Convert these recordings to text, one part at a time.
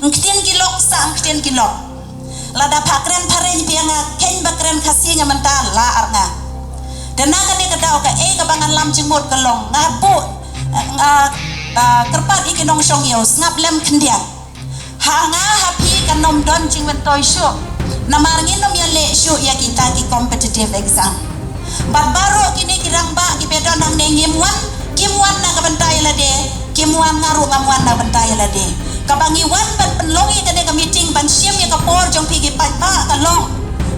ngktin kilok sa ngktin kilok lada pakren paren pianga ken bakren khasi nga mental la arnga dan naga ne kadau ka ka bangan lam jengmot kelong ngabu kerpat ikinong song yos ngap lem kendiang hanga happy kanom don jingwen toy show namarngin nom ya le show ya kita ki competitive exam bat baru kini kirang ba ki pedon nang ne kimwan na kabantai lade kimwan ngaru ngamuan na bantai lade kabangiwan ban penlongi kene ka meeting ban siam ya kapor jong pi ki pa kalong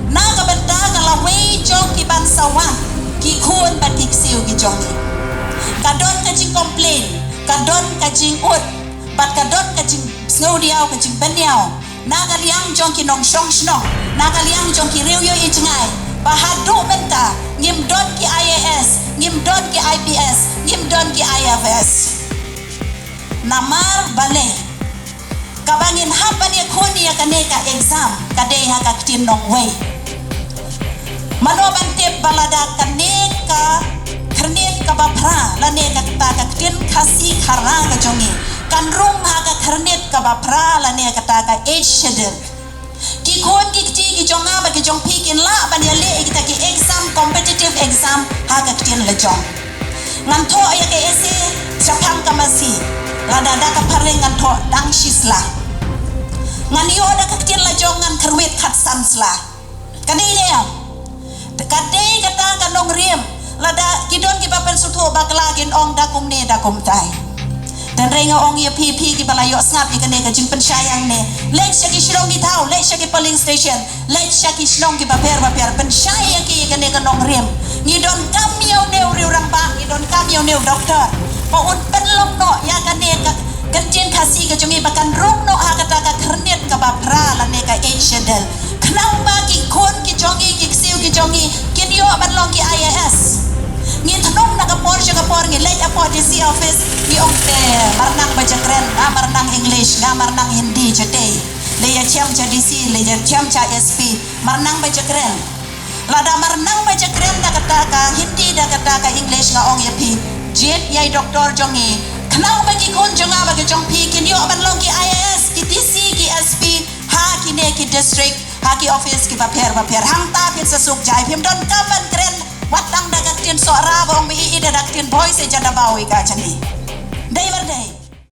na kabanta kalawe jong ki ban sawan ki khun ban ki siu ki jong kadon ka jing complain kadon ka jing ut bat kadon ka jing snow diao ka jing baniao na kaliang jong ki nong shong shno na kaliang jong ki riu yo i jingai bahadu benta ngim don ki IAS ngim don ki IPS ngim don ki IFS namar bale kabangin hapan ya khoni ya kaneka exam kade ha ka tin nong way manoban tip balada kaneka kernet ka bapra lane ka ta ka tin khasi khara ka jongi kan rum ha ka kernet ka bapra lane ka ta ka age schedule ki khon ki ti ki jonga ba ki jong pikin la ban ya le kita ki exam competitive exam ha ka tin le jong ngan tho ya ke ese chapang ka masi lada da ka pare ngan tho dang shisla ngan yo da ka tin la jong ngan kerwet khat sansla kani le kade kata ka nong riem lada kidon ki papen sutho bakla gin ong da kum ne da kum tai dan renga ong ya pi ki balayo snap ikane ka jing pensayang ne lek shaki shlong ki thau lek shaki polling station lek shaki shlong ki baper pensayang ki ikane ka nong riem ni don kamyo ne uri rang ba ni don kamyo ne doktor pa un penlong no ya kane ka kanjin khasi ka jungi bakan rong no ha kata ka kernet ka bapra la ne ka age kenang ba ki khon ki jongi ki siu ki jongi kin yo ban long ki IAS ngin thanong na ka por ngi lej apo DC office ni ongte marnang baca keren marnang English marnang Hindi jete le ya cham cha DC le ya cham cha SP marnang baca keren lada marnang baca keren da kata ka Hindi da kata ka English nga ong ya pi jet yai doktor jongi kenang ba ki khon jonga ba ki jong pi kin yo ban long ki IAS ki DC ki SP ha ki ne ki district ha ki office ki baper hang ta pin sesuk jai phim don kaban keren watang dagat tin so ra bong bi ida dak tin boy se jada bawi ka chani day bar day